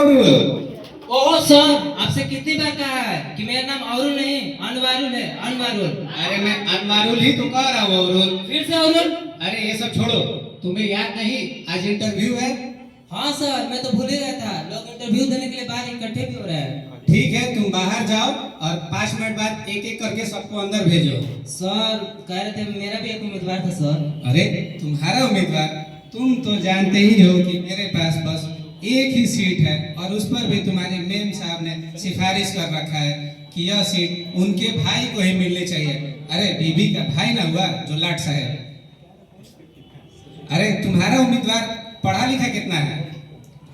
Oh sir, आपसे कितनी बार कहा है कि मेरा नाम अरुण नहीं अनवारुल है, अनवारुल। अरे मैं अनवारुल ही तो कह रहा हूँ अरुण। फिर से अरुण? अरे ये सब छोड़ो, तुम्हें याद नहीं आज इंटरव्यू है? हाँ सर, मैं तो भूल ही गया था। लोग इंटरव्यू देने के लिए बाहर इकट्ठे भी हो रहे हैं। ठीक है, तुम बाहर जाओ और 5 मिनट बाद एक एक करके सबको अंदर भेजो। सर कह रहे थे मेरा भी एक उम्मीदवार था सर। अरे तुम्हारा उम्मीदवार? तुम तो जानते ही हो कि मेरे पास बस एक ही सीट है और उस पर भी तुम्हारे मेम साहब ने सिफारिश कर रखा है कि यह सीट उनके भाई को ही मिलनी चाहिए। अरे बीबी का भाई ना हुआ जो लाट साहब। अरे तुम्हारा उम्मीदवार पढ़ा लिखा कितना है?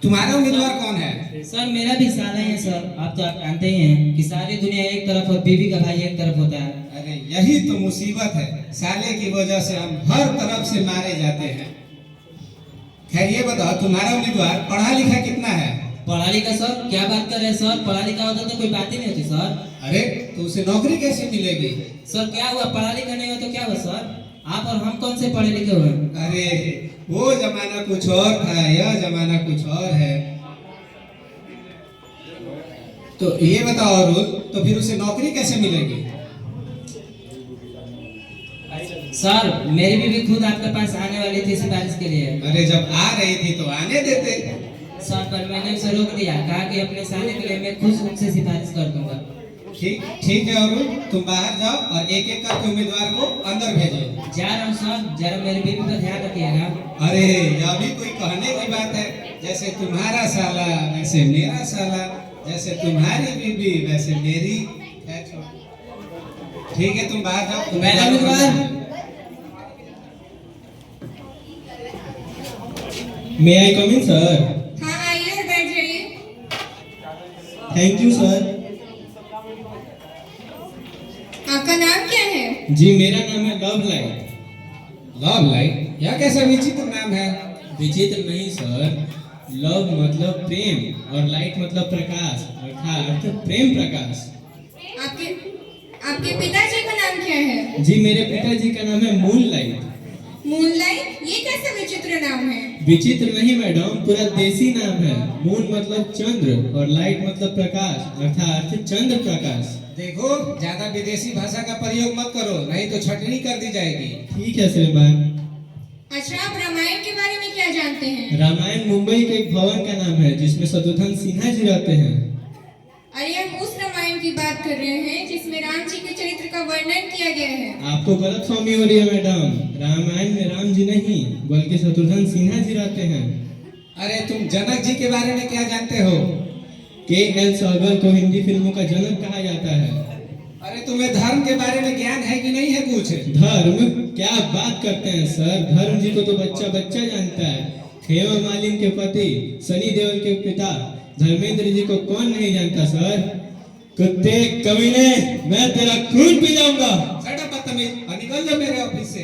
तुम्हारा उम्मीदवार कौन है? सर मेरा भी साला ही है सर। आप तो आप जानते ही हैं कि सारी दुनिया एक तरफ और बीवी का भाई एक तरफ होता है। अरे यही तो मुसीबत है, साले की वजह से हम हर तरफ से मारे जाते हैं। खैर ये बताओ, तुम्हारा उम्मीदवार पढ़ा लिखा कितना है? पढ़ा लिखा सर? क्या बात कर रहे हैं सर, पढ़ा लिखा होता तो कोई बात ही नहीं होती सर। अरे तो उसे नौकरी कैसे मिलेगी? सर क्या हुआ, पढ़ा लिखा नहीं हो तो क्या हुआ सर? आप और हम कौन से पढ़े लिखे हुए? अरे वो जमाना कुछ और था, यह जमाना कुछ और है। तो ये बताओ अरुण, तो फिर उसे नौकरी कैसे मिलेगी? सर मेरी बीवी खुद आपके पास आने वाली थी सिफारिश के लिए। अरे जब आ रही थी तो आने देते। सर पर मैंने उसे रोक दिया, कहा कि अपने साले के लिए मैं खुद उनसे सिफारिश कर दूंगा। ठीक है अरुण, तुम बाहर जाओ और एक एक करके उम्मीदवार को अंदर भेजो। जा रहा हूँ सर, जरा मेरी बीवी का ध्यान रखिएगा। अरे यह भी कोई कहने की बात है? जैसे तुम्हारा साला वैसे मेरा साला, जैसे तुम्हारी बीबी वैसे मेरी। ठीक है, तुम बाहर जाओ। मेरा उम्मीदवार। May I come in, sir? हाँ आइए और बैठ जाइए। Thank you, sir. आपका नाम क्या है? जी मेरा नाम है लव लाइट। Love light? यह कैसा विचित्र नाम है? विचित्र नहीं सर, लव मतलब प्रेम और लाइट मतलब प्रकाश, अर्थात प्रेम प्रकाश। आपके आपके पिताजी का नाम क्या है? जी मेरे पिताजी का नाम है मून लाइट। मूनलाइट? ये कैसा विचित्र नाम है? विचित्र नहीं मैडम, पूरा देसी नाम है। मून मतलब चंद्र और लाइट मतलब प्रकाश, अर्थात चंद्र प्रकाश। देखो ज्यादा विदेशी भाषा का प्रयोग मत करो, नहीं तो छटनी कर दी जाएगी। ठीक है श्रीमान। अच्छा, आप रामायण के बारे में क्या जानते हैं? रामायण मुंबई के एक भवन का नाम है जिसमें शत्रुघ्न सिन्हा जी रहते हैं। अरे हम उस रामायण की बात कर रहे हैं जिसमें राम जी के चरित्र का वर्णन किया गया है। आपको गलतफहमी हो रही है मैडम, रामायण में राम जी नहीं बल्कि शत्रुघ्न सिन्हा जी रहते हैं। अरे तुम जनक जी के बारे में क्या जानते हो? के.एल. सहगल को हिंदी फिल्मों का जनक कहा जाता है। अरे तुम्हें धर्म के बारे में ज्ञान है कि नहीं है कुछ? धर्म? क्या बात करते हैं सर, धर्म जी को तो बच्चा बच्चा जानता है। हेमा मालिनी के पति सनी देओल के पिता धर्मेंद्र जी को कौन नहीं जानता सर। कुत्ते कमीने, मैं तेरा खून पी जाऊंगा। शट अप बदतमीज, और निकल जाओ मेरे ऑफिस से।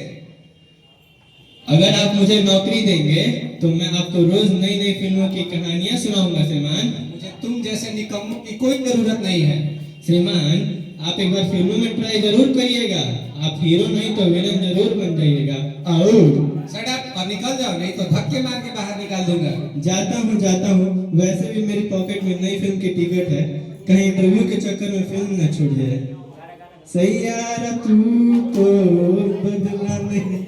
अगर आप मुझे नौकरी देंगे तो मैं आपको रोज नई नई फिल्मों की कहानियां सुनाऊंगा श्रीमान। मुझे तुम जैसे निकम्मों की कोई जरूरत नहीं है। श्रीमान आप एक बार फिल्मों में ट्राई जरूर करिएगा, आप हीरो नहीं तो विलन जरूर बन जाइएगा। आओ। शट अप और निकल जाओ, नहीं तो धक्के मार के बाहर निकाल दूंगा। जाता हूँ। वैसे भी मेरी पॉकेट में नई फिल्म की टिकट है, कहीं इंटरव्यू के चक्कर में फिल्म न छूट जाए। सही यार तू तो बदला नहीं।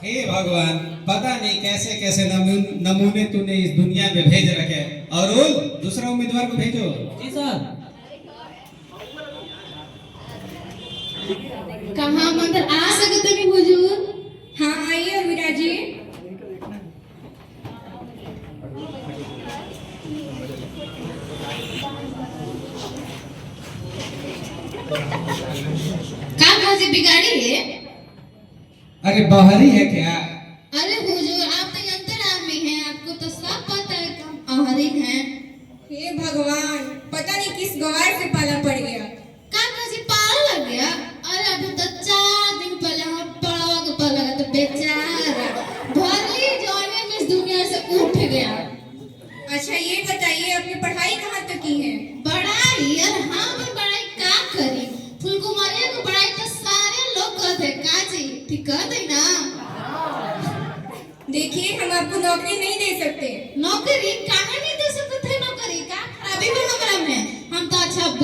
हे भगवान, पता नहीं कैसे कैसे नमूने तूने इस दुनिया में भेज रखे। और दूसरा उम्मीदवार को भेजो। जी सर। कहाँ हम अंदर आ सकते हैं हुजूर? हाँ आइए और विराजिए। काम हाजिर बिगाड़ी है? अरे बाहरी है क्या? अरे हुजूर आप तो अंतराल में हैं, आपको तो सब पता है कि हम आहरिक हैं। हे भगवान, पता नहीं किस गवार से पाला पड़ गया। काम हाजिर पाल लग गया? अरे अभी तो 4 दिन पहले हम पड़वा के पाल लगा तो बेचारा भरली जवानी में इस दुनिया से उठ गया। अच्छा ये बताइए, अपनी पढ़ाई कहाँ तक की है? पढ़ाई? यार हम पढ़ाई का करी, फुलकुमारिया को पढ़ाई तो सारे लोग करते काजी, ठीक कहते ना। देखिए हम आपको नौकरी नहीं दे सकते। नौकरी काहे नहीं दे सकते थे? नौकरी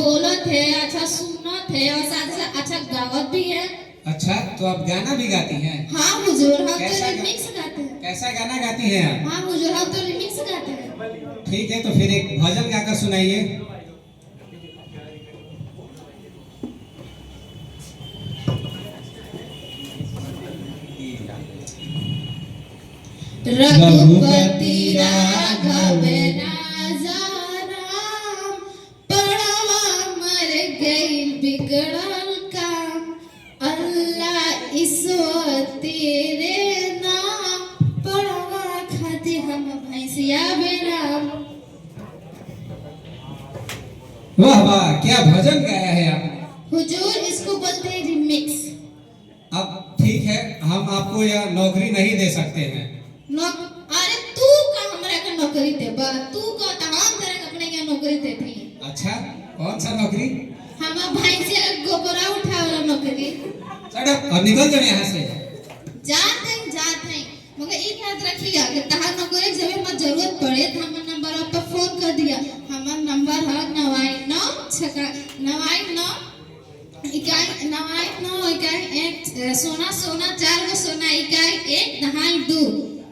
बोलत है, अच्छा सुनत है और साथ साथ अच्छा गावत भी है। अच्छा, तो आप गाना भी गाती हैं? हाँ हुजूर, हम तो कैसा रिमिक्स गाते हैं। कैसा गाना गाती हैं आप? हाँ हुजूर, हम तो रिमिक्स गाते हैं। ठीक है, तो फिर एक भजन गाकर सुनाइए। रघुपति राघव राजा राम, पड़वा मर गई बिगड़ल काम, अल्लाह ईश्वर तेरे नाम, पड़वा खाते हम भैंसिया बेराम। वाह वाह, क्या भजन गाया है आपने। हुजूर, इसको बोलते हैं रिमिक्स। अब ठीक है, हम आपको यह नौकरी नहीं दे सकते हैं। अरे तू का हमरा के नौकरी देबा, तू का त हम तेरे के अपने के नौकरी देती। अच्छा, कौन सा नौकरी? हम भैंसिया के गोबरा उठावे वाला नौकरी। सड़क और निकल जाओ यहाँ से। जात हैं मगर एक याद रखिएगा कि तहार नौकरी जब हमें जरूरत पड़े तो हमारे नंबर पर फोन कर दिया। हमारा नंबर है 99 सोना सोना 4 गो सोना 1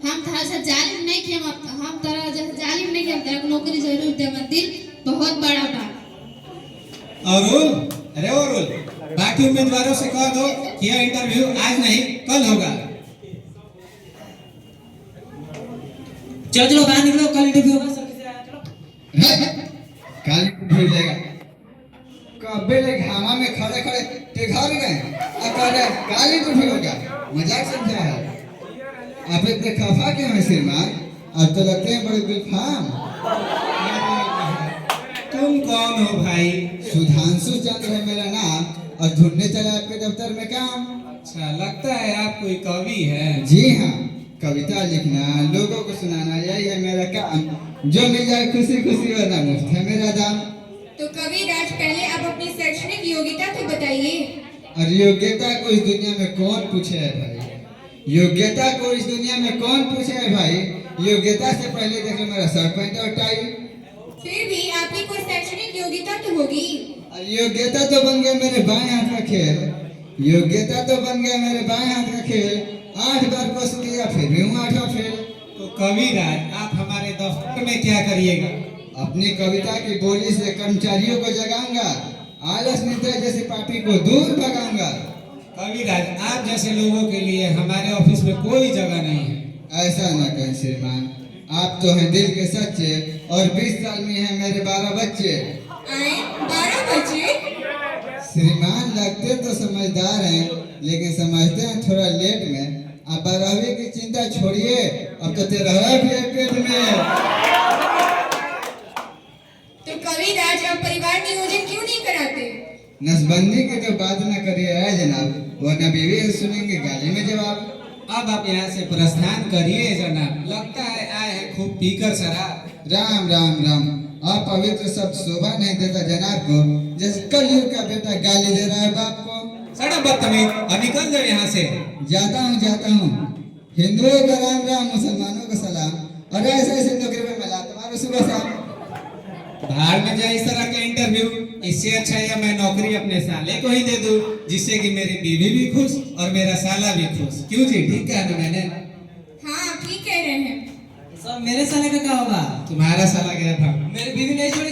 हम तरह से जालिम नहीं कि हम तरह जैसे जालिम नहीं कि हम तरह नौकरी जरूर दे। दिल बहुत बड़ा बा। अरे औरुल, बाकी उम्मीदवारों से कह दो कि यह इंटरव्यू आज नहीं कल होगा। चलो चलो बाहर निकलो, कल इंटरव्यू होगा, जल्दी से आया चलो। काली भूल जाएगा। कब्बे ले घामा में खड़े खड़े ते घर गए और कह रहे काली तो ठीक हो गया। मजाक समझा है। आप इतने खफा क्यों हैं श्रीमान? अब तो लगते हैं बड़े गुलफाम। तुम कौन हो भाई? सुधांशु चंद्र है मेरा नाम और ढूंढने चला आपके दफ्तर में काम। अच्छा, लगता है आप कोई कवि है। जी हाँ, कविता लिखना, लोगों को सुनाना, यही है मेरा काम। जो मिल जाए खुशी खुशी वरना मुफ्त है मेरा दाम। तो कविराज, पहले आप अपनी शैक्षणिक योग्यता तो बताइए। और योग्यता को इस दुनिया में कौन पूछे है भाई? योग्यता को इस दुनिया में कौन पूछे है भाई? योग्यता से पहले देख लो मेरा शर्ट पैंट और टाई। फिर भी आपकी कोई शैक्षणिक योग्यता तो होगी। और योग्यता तो बन गया मेरे बाएं हाथ का खेल। योग्यता तो बन गया मेरे बाएं हाथ का खेल। 8 बार कोर्स किया फिर भी हूँ 8वां फेल। तो कविराज, आप हमारे दफ्तर में क्या करिएगा? अपनी कविता की बोली से कर्मचारियों को जगाऊंगा, आलस निद्रा जैसे पापी को दूर भगाऊंगा। कविराज, आप जैसे लोगों के लिए हमारे ऑफिस में कोई जगह नहीं है। ऐसा न कहें श्रीमान, आप तो हैं दिल के सच्चे और 20 साल में हैं मेरे 12 बच्चे। आए 12 बच्चे? श्रीमान, लगते तो समझदार हैं लेकिन समझते हैं थोड़ा लेट में। आप 12वीं की चिंता छोड़िए, अब तो 13वां भी है पेट में। तो कविराज, आप परिवार नियोजन क्यों नहीं कराते? नसबंदी की तो बात न करिए है जनाब, वरना बीवी से सुनेंगे गाली में जवाब। अब आप यहाँ से प्रस्थान करिए जनाब। लगता है आए हैं खूब पीकर शराब। राम राम राम, आप पवित्र शब्द शोभा नहीं देता जनाब को, जैसे कलयुग का बेटा गाली दे रहा है बाप को। सड़क बदतमीज, अब निकल जाओ यहाँ से। जाता हूँ। हिंदुओं का राम राम, मुसलमानों का सलाम, और ऐसे नौकरी में मिला तुम्हारे सुबह शाम। बाहर में जाए इस तरह का इंटरव्यू, इससे अच्छा है मैं नौकरी अपने साले को ही दे दूं, जिससे कि मेरी बीवी भी खुश और मेरा साला भी खुश। क्यों जी, ठीक कहा ना मैंने? हाँ, ठीक कह रहे हैं। सब मेरे साले का क्या होगा? तुम्हारा साला गया था। मेरी बीवी नहीं छोड़ी